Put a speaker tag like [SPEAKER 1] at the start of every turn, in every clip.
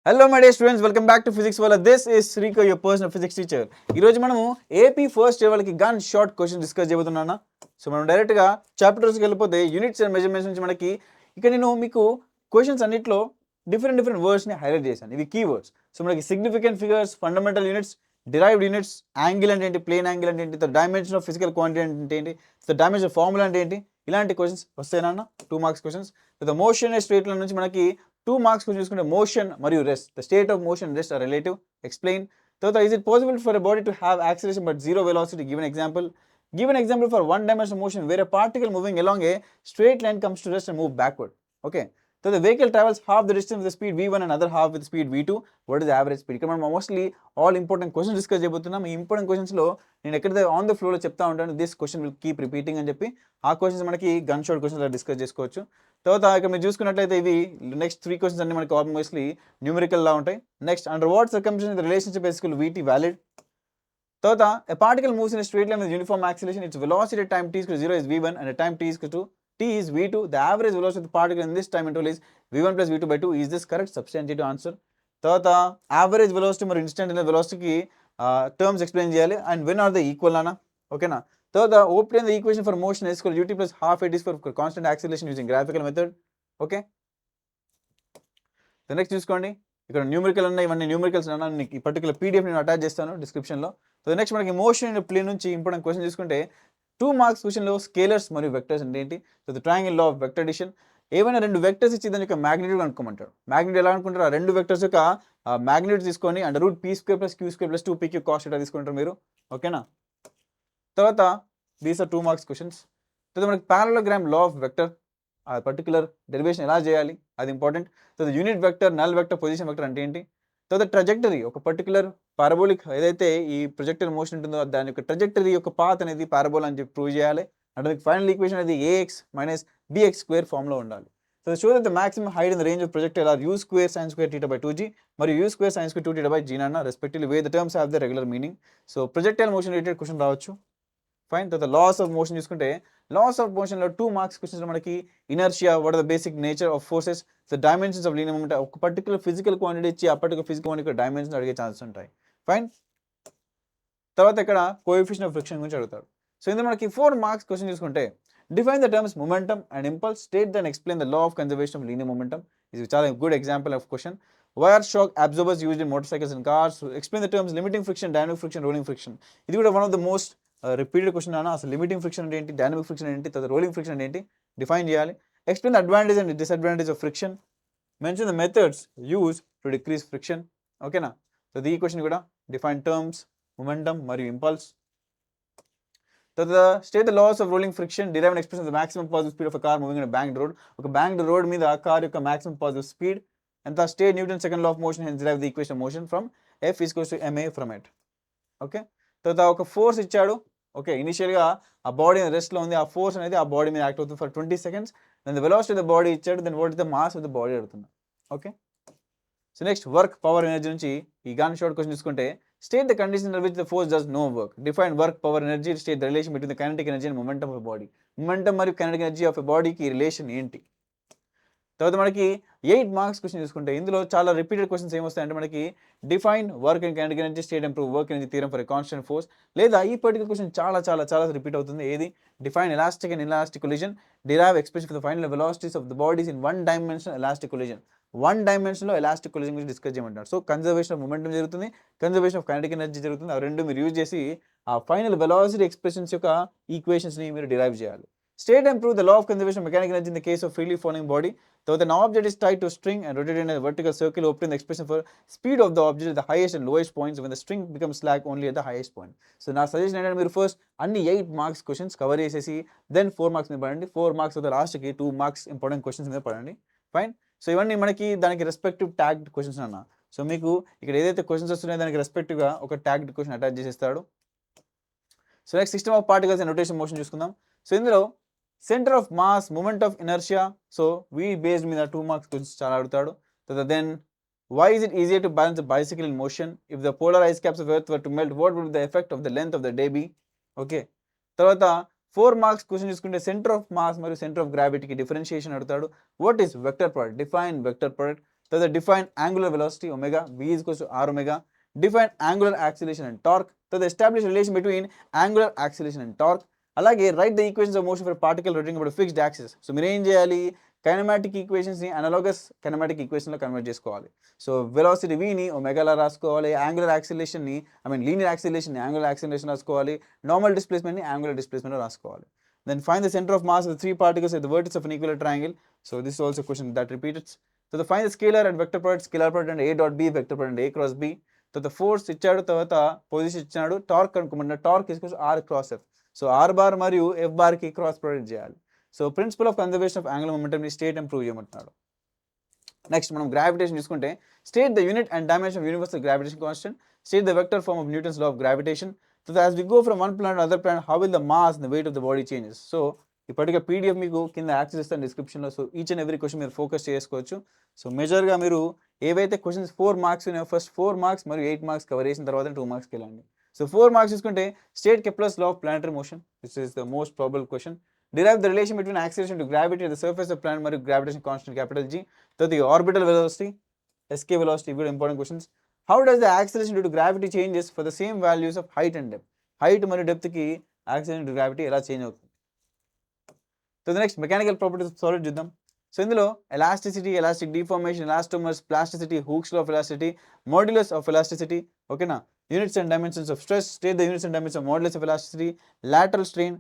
[SPEAKER 1] Hello my dear students, welcome back to Physics Wala. This is Sriko, your personal physics teacher. ఈ రోజు మనము AP first year వాళ్ళకి గన్ short question discuss చేయబోతున్నానా. So మనం డైరెక్ట్గా చాప్టర్స్కి వెళ్ళిపోతే యూనిట్స్ అండ్ మెజర్మెంట్స్ నుంచి మనకి ఇక్కడ నేను మీకు క్వశ్చన్స్ అన్నింటిలో డిఫరెంట్ వర్డ్స్ని హైలైట్ చేశాను. ఇవి కీ వర్డ్స్. సో మనకి significant figures, fundamental units, derived units, angle అంటే ఏంటి, ప్లేన్ యాంగిల్ అంటే ఏంటి, the dimension of physical quantity అంటే ఏంటి, ద డైమెన్షన్ ఫార్ములా అంటే ఏంటి, ఇలాంటి క్వశ్చన్స్ వస్తాయన్నా 2 marks questions. The motion straight line నుంచి మనకి 2 మార్క్స్ క్వశ్చన్ చూసుకుంటే మోషన్ మరియు rest, the state of motion rest are relative, explain. తర్వాత is it possible for a body to have acceleration but zero velocity, given example. Give an example for one dimensional motion where a particle moving along a straight line comes to rest and move backward. Okay. So the vehicle travels half the distance with the speed v1 and other half with the speed v2. What is the average speed? ఇక్కడ మనం mostly all important questions discuss చేయబోతున్నాం. ఈ important క్వశ్చన్స్లో నేను ఎక్కడైతే on the ఫ్లోలో చెప్తా ఉంటాను, this question will keep repeating అని చెప్పి ఆ క్వశ్చన్స్ మనకి గన్ షాట్ క్వశ్చన్స్ డిస్కస్ చేసుకోవచ్చు. తర్వాత ఇక్కడ మీరు చూసుకున్నట్లయితే ఇవి నెక్స్ట్ 3 క్వశ్చన్స్ అన్ని మనకి ఆల్మోస్ట్లీ న్యూమరికల్ లా ఉంటాయి. Next under what circumstances the relationship is valid valid. తర్వాత a particle moves in a straight line with uniform acceleration. Its velocity at time t is equal to 0 is v1 and at time t is equal to t is v2. The average velocity of the particle in this time interval is v1 plus v2 by 2. Is this correct? Substantiative answer. తర్వాత average velocity మరియు instantaneous velocityకి terms explain చేయాలి and when are the equal అన్న. ఓకేనా. తర్వాత obtain the equation for motion is equal to ut plus half at is for constant acceleration using graphical method. Okay. The next చూసుకోండి, ఇక్కడ numerical ఉన్నాయి, ఇవన్నీ numericals అన్న. నీకు ఈ పర్టికులర్ పీడిఎఫ్ నేను అటాచ్ చేస్తాను డిస్క్రిప్షన్లో. సో నెక్స్ట్ మనకి మోషన్ ఇన్ ప్లేన్ నుంచి ఇంపార్టెంట్ క్వశ్చన్ చూసుకుంటే 2 మార్క్స్ క్వశ్చన్లో స్కేలర్స్ మరియు వెక్టర్స్ అంటే ఏంటి, so the triangle law of vector addition. ఏమైనా 2 వెక్టర్స్ ఇచ్చి దాని యొక్క మ్యాగ్నిట్యూడ్ అనుకోమంటాడు. మ్యాగ్నిట్యూడ్ ఎలా అనుకుంటారు, ఆ 2 వెక్టర్స్ యొక్క మ్యాగ్నిట్యూడ్ తీసుకొని under root p² + q² + 2pq cos θ తీసుకుంటారు మీరు. ఓకేనా. తర్వాత దీస్ ఆర్ 2 మార్క్స్ క్వశ్చన్స్. తర్వాత మనకి పారలోగ్రామ్ లా ఆఫ్ వెక్టర్, ఆ పర్టికులర్ డెరివేషన్ ఎలా చేయాలి అది ఇంపార్టెంట్. తర్వాత unit vector, null vector, position vector అంటే ఏంటి. తర్వాత ట్రజెక్టరీ, ఒక పర్టికులర్ పారాబోలిక్ ఏదైతే ఈ ప్రొజెక్టర్ మోషన్ ఉంటుందో దాని యొక్క ట్రజెక్టరీ యొక్క పాత్ అనేది పారాబోల్ అని చెప్పి ప్రూవ్ చేయాలి. అంటే ఫైనల్ ఈక్వేషన్ అనేది ax - bx² ఫామ్లో ఉండాలి. So show that the maximum height in the range of projector are u² sin² θ by 2g మరియు u² sin² 2θ by g నాన్న respectively where the terms have the regular meaning. So projectile motion related question రావచ్చు. Fine. తర్వాత laws of motion చూసుకుంటే laws of మోషన్లో 2 marks questions మనకి inertia, what are the basic nature of forces, the dimensions of linear moment, ఒక particular physical quantity ఇచ్చి ఆ particular physical quantity dimension అడిగే chances ఉంటాయి. ఫైన్. తర్వాత ఇక్కడ కోఎఫిషియెంట్ ఆఫ్ ఫ్రిక్షన్ గురించి అడుగుతాడు. సో ఇందులో మనకి 4 మార్క్స్ క్వశ్చన్ చూసుకుంటే define the terms momentum and impulse, state then explain the law of conservation of linear momentum. ఇది చాలా good example of question. Why are shock absorbers used in motor cycles and cars, explain the terms limiting friction, dynamic friction, rolling friction. ఇది కూడా one of the most repeated question అన్న. అసలు limiting friction అంటే ఏంటి, dynamic friction ఏంటి, తర్వాత rolling friction అంటే ఏంటి డిఫైన్ చేయాలి. Explain the advantage and disadvantage of friction, mention the methods use to decrease friction. ఓకేనా. సో ఈ క్వశ్చన్ కూడా డిఫైన్ టర్మ్స్ మొమెంటమ్ మరియు ఇంపల్స్. తర్వాత state the laws of rolling friction, derive and express the maximum positive speed of car moving in banked road. ఒక banked road మీద car యొక్క maximum positive speed ఎంత, state Newton second law of motion hence derive the equation of motion from F = ma from it. Okay. తర్వాత ఒక force ఇచ్చాడు. Okay. ఇనిషియల్గా ఆ body రెస్ట్లో ఉంది, ఆ ఫోర్స్ అనేది ఆ బాడీ మీద యాక్ట్ అవుతుంది for 20 seconds. Then the velocity of the body ఇచ్చాడు, then what is the mass of the body అడుగుతుంది. Okay. So next work power energy నుంచి ఈ గన్ షాట్ క్వశ్చన్ చూసుకుంటే state the condition in which the force does no work, define work power energy, state the relation between the kinetic energy and momentum of body. Momentum మరియు kinetic energy of a బాడీకి relation ఏంటి. తర్వాత మనకి 8 marks question చూసుకుంటే ఇందులో చాలా repeated questions ఏమొస్తాయంటే మనకి define work and kinetic energy, state and prove work energy theorem for a constant force. లేదా ఈ పర్టికులర్ క్వశ్చన్ చాలా రిపీట్ అవుతుంది. ఏది, define elastic and inelastic collision, derive expression for the final velocities of the bodies in 1 dimensional elastic collision. 1 dimensionలో elastic collision గురించి discuss చేయమంటారు. So conservation of momentum జరుగుతుంది, conservation of kinetic energy జరుగుతుంది. ఆ రెండు మీరు యూజ్ చేసి ఆ ఫైనల్ వెలాసిటీ ఎక్స్ప్రెషన్స్ యొక్క ఈక్వేషన్స్ని మీరు డిరైవ్ చేయాలి. State and prove the law of conservation of mechanical energy in the case of freely falling body. So the object is tied to a string and rotated in a vertical circle, obtain the expression for speed of the object at the highest and lowest points when the string becomes slack only at the highest point. So నా suggestion ఏంటంటే మీరు first అన్ని 8 marks questions cover చేసేసి then 4 marks మీద పడండి. 4 marks తర్వాత లాస్ట్కి 2 marks important questions మీద పడండి. ఫైన్. సో ఇవన్నీ మనకి దానికి రెస్పెక్టివ్ ట్యాగ్డ్ క్వశ్చన్స్ అన్న. సో మీకు ఇక్కడ ఏదైతే క్వశ్చన్స్ వస్తున్నాయో దానికి రెస్పెక్టివ్గా ఒక ట్యాగ్డ్ క్వశ్చన్ అటాచ్ చేసేస్తాడు. So next system of particles and rotation motion చూసుకుందాం. సో ఇందులో centre of mass, moment of inertia, so we based మీద 2 మార్క్స్ క్వశ్చన్స్ చాలా అడుగుతాడు. Then why is it easier to balance the bicycle in motion, if the polar ice caps of earth were to melt what would the effect of the length of the day B. Okay. తర్వాత 4 marks question చూసుకుంటే centre of mass మరియు centre of గ్రావిటీకి differentiation అడుగుతాడు. What is vector product, define vector product. తర్వాత define angular velocity omega, v is equals to r omega, define angular acceleration and torque, తర్వాత establish relation between angular acceleration and torque, అలాగే write the equations of motion for particle rotating about fixed axis. So మీరు ఏం చేయాలి, kinematic ఈక్వేషన్స్ని analogous kinematic ఈక్వేషన్లో convert చేసుకోవాలి. So velocity vని ఒమేగాలా రాసుకోవాలి, angular యాక్సిలరేషన్ని linear యాక్సిలరేషన్ని angular acceleration రాసుకోవాలి, normal డిస్ప్లేస్మెంట్ని angular displacement రాసుకోవాలి. Then find the center of mass of the three particles at the vertex of an equilateral triangle. So this is also a question that repeats. So find the scalar and vector product, scalar product and A dot B, vector product and A cross B. So the force ఇచ్చాడు, తర్వాత position ఇచ్చాడు, torque అనుకోమన్నా torque equals R cross F. So R bar మరియు F బార్కి cross product చేయాలి. So principle of conservation of angular మొమెంటమ్ని state and prove చేయమంటున్నాడు. Next మనం గ్రావిటేషన్ చూసుకుంటే state the unit and dimension of universal gravitation constant, state the vector form of Newton's law of gravitation. So as we go from one planet to another planet, how will the mass and the weight of the body changes? So ఈ particular PDF మీకు కింద access ఇస్తాను డిస్క్రిప్షన్లో. So each and every question మీరు focus చేసుకోవచ్చు. So మేజర్గా మీరు ఏవైతే క్వశ్చన్స్ 4 మార్క్స్ ఉన్నాయో ఫస్ట్ 4 మార్క్స్ మరియు 8 మార్క్స్ కవర్ చేసిన తర్వాత 2 మార్క్స్కి వెళ్ళండి. సో 4 మార్క్స్ చూసుకుంటే state Kepler's law of planetary motion, this is the most probable question. Derive the relation between acceleration to gravity at the surface of planet మరియు gravitation constant capital G. తర్వాత orbital velocity, escape velocity, ఇవి కూడా important questions. How does the acceleration due to gravity changes for the same values of height and depth, height మరియు డెప్త్కి acceleration to gravity ఎలా change అవుతుంది. So next mechanical properties of solid చూద్దాం. So ఇందులో elasticity, elastic deformation, elastomers, plasticity, Hooke's law of elasticity, modulus of elasticity, ఓకేనా, units and dimensions of stress, state the units and dimensions of modulus of elasticity, lateral strain,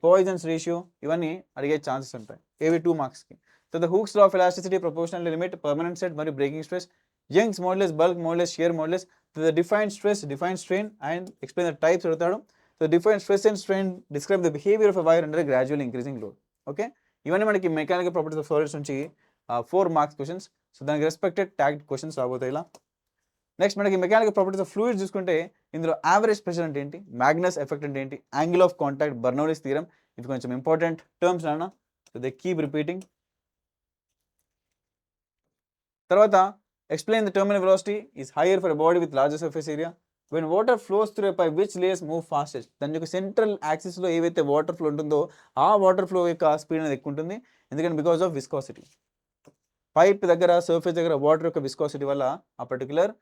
[SPEAKER 1] Poisson's ratio, ఇవన్నీ అడిగే chances ఉంటాయి ఏవి 2 మార్క్స్కి. So the Hooke's law of elasticity, proportional limit, permanent set మరియు breaking stress, Young's modulus, bulk modulus, shear modulus, the defined stress, defined strain and explain the types అడుగుతాడు. So defined stress and strain describe the behaviour of a wire under gradual increasing load. Okay, ఇవన్నీ మనకి mechanical properties of solids నుంచి 4 marks questions. So దానికి respected tagged questions రాబోతాయి ఇలా. Next మనకి mechanical properties of fluids చూసుకుంటే ఇందులో average pressure అంటే ఏంటి, మ్యాగ్నస్ ఎఫెక్ట్ అంటే ఏంటి, angle of contact, Bernoulli's theorem, ఇవి కొంచెం ఇంపార్టెంట్ టర్మ్స్ అన్న. So they keep repeating. తర్వాత explain the terminal velocity is higher for a body with larger surface area when water flows through pipe which layers move fastest. దాని యొక్క central యాక్సిస్లో ఏవైతే water flow ఉంటుందో ఆ water flow యొక్క speed అనేది ఎక్కువ ఉంటుంది, ఎందుకంటే బికాస్ ఆఫ్ విస్కాసిటీ. పైప్ దగ్గర, సర్ఫేస్ దగ్గర వాటర్ యొక్క విస్కాసిటీ వల్ల ఆ పర్టికులర్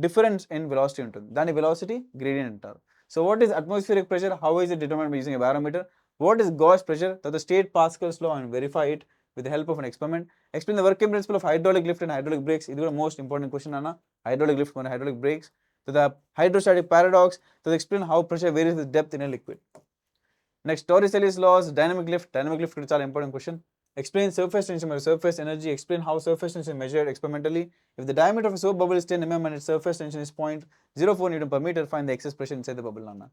[SPEAKER 1] డిఫరెన్స్ ఇన్ వెలాసిటీ ఉంటుంది, దాని వెలాసిటీ గ్రేడియంట్ అంటారు. So what is atmospheric pressure, how is it determined by using a barometer, what is gas pressure, తర్వాత state Pascal's law and verify it with the help of an experiment, explain the working principle of hydraulic lift and hydraulic brakes, ఇది కూడా most important question అన్న, hydraulic lift మరియు hydraulic brakes. So the hydrostatic paradox, to explain how pressure varies with depth in a liquid. Next, Torricelli's laws, dynamic lift కూడా చాలా important question. Explain surface tension మరియు surface energy, explain how surface tension is measured experimentally. If the diameter of a soap bubble is 10 mm and its surface tension is 0.04 Newton per meter, find the excess pressure inside the bubble అన్న.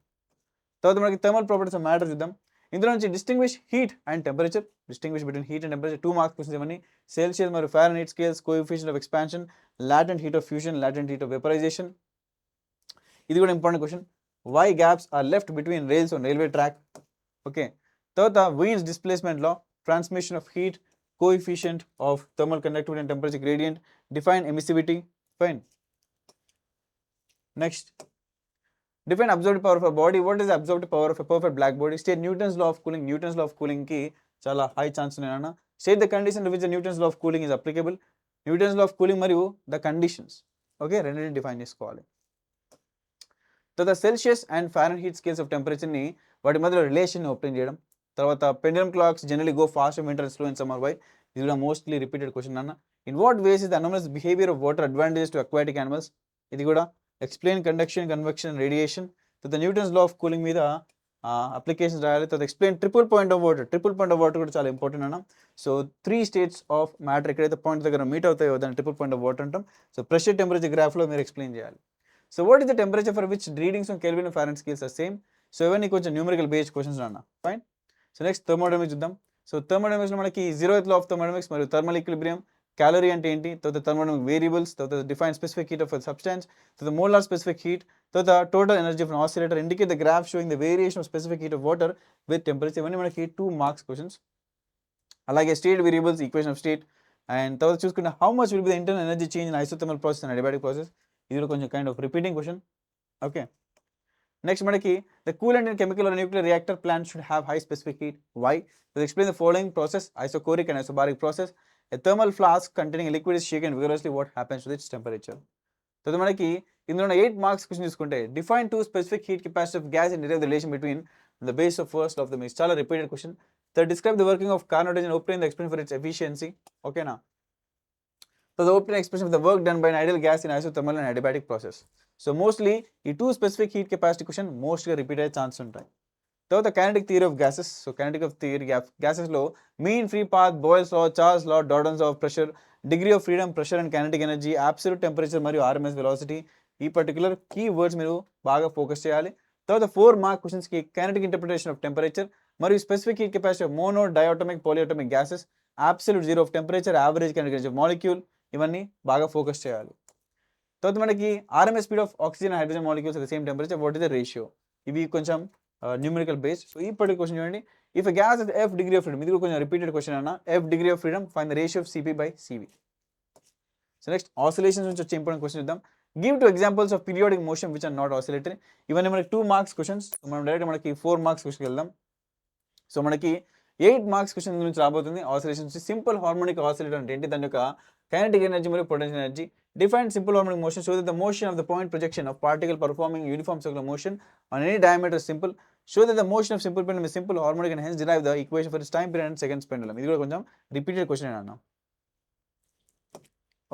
[SPEAKER 1] తర్వాత మనకి thermal properties of matter చూద్దాం. ఇందులో నుంచి distinguish heat and temperature, distinguish between heat and temperature, 2 marks questions ఇవన్నీ. Celsius మరియు Fahrenheit scales, coefficient of expansion, latent heat of fusion, latent heat of vaporisation, ఇది కూడా important question. Why gaps are left between rails on railway track. Okay, తర్వాత Wien's displacement law, transmission of heat, coefficient of thermal conductivity and temperature gradient, define emissivity, fine. Next, define absorptive power of a body, what is the absorptive power of a perfect black body, state Newton's law of cooling, Newton's law of cooling ki చాలా high chance ఉన్నాయన్న. state the condition to which the Newton's law of cooling is applicable, Newton's law of cooling మరియు the conditions, okay, రెండింటిని define చేసుకోవాలి. తర్వాత Celsius and Fahrenheit scales of టెంపరేచర్ని వాటి మధ్యలో relation obtain చేయడం. తర్వాత pendulum clocks generally go fast in winter, slow in summer, why, ఇది కూడా మోస్ట్లీ రిపీటెడ్ క్వశ్చన్ అన్న. In what ways is the anomalous behaviour of water advantages to aquatic animals, ఇది కూడా. ఎక్స్ప్లెయిన్ కండక్షన్, కన్వెక్షన్, రేడియేషన్, తర్వాత Newton's law of cooling మీద applications రాయాలి. తర్వాత explain triple point of water, triple point of water కూడా చాలా important అన్న. So 3 states of matter ఎక్కడైతే పాయింట్ దగ్గర మీట్ అవుతాయో దాన్ని ట్రిపుల్ పాయింట్ ఆఫ్ వాటర్ అంటాం. సో ప్రెషర్ టెంపరేచర్ గ్రాఫ్లో మీరు ఎక్స్ప్లెయిన్ చేయాలి. So what is the temperature for which readings on Kelvin Fahrenheit scales are same. So ఇవన్నీ కొంచెం న్యూమరికల్ బేస్డ్ క్వశ్చన్స్ అన్న, ఫైన్. సో నెక్స్ట్ థర్మోడైనమిక్స్ చూద్దాం. సో థర్మోడైనమిక్స్లో మనకి 0th లా ఆఫ్ థర్మోడైనమిక్స్ మరియు థర్మల్ ఈక్విలిబ్రియం, క్యాలరీ అంటే ఏంటి, తర్వాత థర్మోడైనమిక్ వేరియబుల్స్, తర్వాత define specific heat of substance, తర్వాత మోలార్ స్పెసిఫిక్ హీట్, తర్వాత total energy of oscillator, indicate the graph showing the variation of specific heat of water with temperature, ఇవన్నీ మనకి 2 marks questions. అలాగే state variables, equation of state, and తర్వాత చూసుకుంటే how much will be the internal energy change in isothermal process and adiabatic process, ఇది కూడా కొంచెం kind of repeating question. Okay, next మనకి the coolant in chemical or nuclear reactor plant should have high specific heat, why, explain the following process, isochoric and isobaric process, A thermal flask containing liquid is shaken vigorously. What happens to its temperature? తర్వాత మనకి ఇందులో 8 marks question తీసుకుంటే define two specific heat capacity of gas and derive the relation between the base of first of the mix. చాలా repeated question. The describe the working of Carnot and obtain the expression for its efficiency. ఓకేనా? So the obtain expression of the work done by an ideal gas in isothermal and adiabatic process. So mostly ఈ two specific heat capacity question మోస్ట్గా repeat అయ్యే chance ఉంటాయి. తర్వాత kinetic theory of gases. So kinetic of theory గ్యాసెస్లో mean free path, Boyle's law, Charles law, Dalton's of pressure, degree of freedom, pressure and kinetic energy, absolute temperature మరియు RMS velocity. ఈ particular key words మీరు బాగా focus చేయాలి. తర్వాత 4 mark క్వశ్చన్స్కి kinetic interpretation of temperature మరియు specific heat capacity of mono, diatomic, పాలియాటమిక్ gases, absolute zero of temperature, average kinetic energy of molecule. ఇవన్నీ బాగా ఫోకస్ చేయాలి. తర్వాత మనకి RMS speed of oxygen and hydrogen molecules at the same temperature, what is the ratio. ఇవి కొంచెం numerical base. So ఈ particular question చూడండి. If gas is F degree of freedom, ఇది కూడా కొంచెం రిపీటెడ్ క్వశ్చన్ అన్న. F degree of freedom, find the ratio of CP by CV. So next oscillations నుంచి వచ్చే ఇంపార్టెంట్ క్వశ్చన్ చూద్దాం. Give two examples of periodic motion which are not oscillatory. ఇవన్నీ మనకి 2 marks questions. మనం డైరెక్ట్ మనకి 4 marks క్వశ్చన్కి వెళ్దాం. సో మనకి 8 మార్క్స్ క్వశ్చన్ గురించి రాబోతుంది. ఆసిలేషన్స్. సింపుల్ హార్మోనిక్ ఆసిలేటర్ అంటే ఏంటి, దాని యొక్క కైనెటిక్ ఎనర్జీ మరియు potential energy. Define simple harmonic motion, show that the motion of the point projection of particle performing uniform circular motion on any diameter simple. Show that the motion of simple pendulum is simple harmonic and hence derive the equation for it's time period and seconds pendulum. ఇది కూడా కొంచెం repeated question అన్న.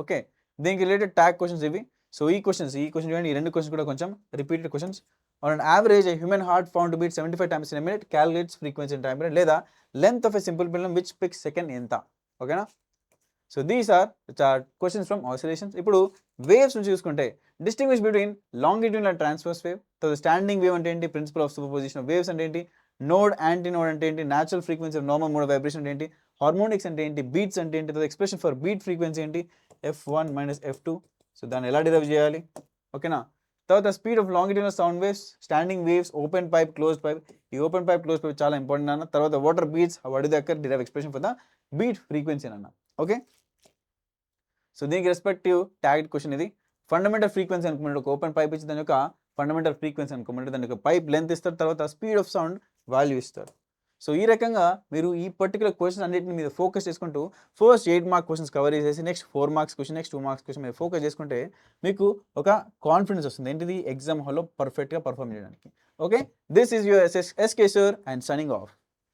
[SPEAKER 1] Okay, దీనికి related tag questions ఇవి. So ఈ question చూడండి. ఈ 2 questions కూడా కొంచెం repeated questions. On an average a human heart found to beat 75 times in a minute, calculates frequency in time period. లేదా length of a simple pendulum which picks second ఎంత. ఓకేనా? So these are questions from oscillations. ఇప్పుడు waves నుంచి చూసుకుంటే distinguish between longitudinal transverse wave, తర్వాత standing wave అంటే ఏంటి, principle of superposition of waves అంటే ఏంటి, నోడ్, యాంటీ నోడ్ అంటే ఏంటి, natural frequency of normal mode of vibration అంటే ఏంటి, హార్మోనిక్స్ అంటే ఏంటి, బీట్స్ అంటే ఏంటి, తర్వాత ఎక్స్ప్రెషన్ ఫర్ బీట్ ఫ్రీక్వెన్సీ ఏంటి, F1 మైనస్ F2. సో దాన్ని ఎలా డిరైవ్ చేయాలి. ఓకేనా? తర్వాత speed of longitudinal sound waves, standing waves, open pipe, close pipe. ఈ ఓపెన్ పైప్, క్లోజ్ పైప్ చాలా ఇంపార్టెంట్ అన్న. తర్వాత water beats, what is the derive expression for the beat frequency అన్న. ఓకే, సో దీనికి రెస్పెక్టివ్ ట్యాగ్డ్ క్వశ్చన్ ఇది. Fundamental frequency అనుకోమంటే ఒక open pipe ఇచ్చి దాని యొక్క ఫండమెంటల్ ఫ్రీక్వెన్సీ అనుకోమంటే దాని యొక్క పైప్ లెంత్ ఇస్తారు, తర్వాత స్పీడ్ ఆఫ్ సౌండ్ వాల్యూ ఇస్తారు. సో ఈ రకంగా మీరు ఈ పర్టికులర్ క్వశ్చన్స్ అన్నింటిని మీద ఫోకస్ చేసుకుంటూ ఫస్ట్ 8 మార్క్ క్వశ్చన్స్ కవర్ చేసేసి next 4 marks question, next 2 marks question మీద ఫోకస్ చేసుకుంటే మీకు ఒక కాన్ఫిడెన్స్ వస్తుంది ఏంటిది, ఎగ్జామ్ హాల్లో పర్ఫెక్ట్గా పర్ఫామ్ చేయడానికి. Okay, this is your SK sir and signing of.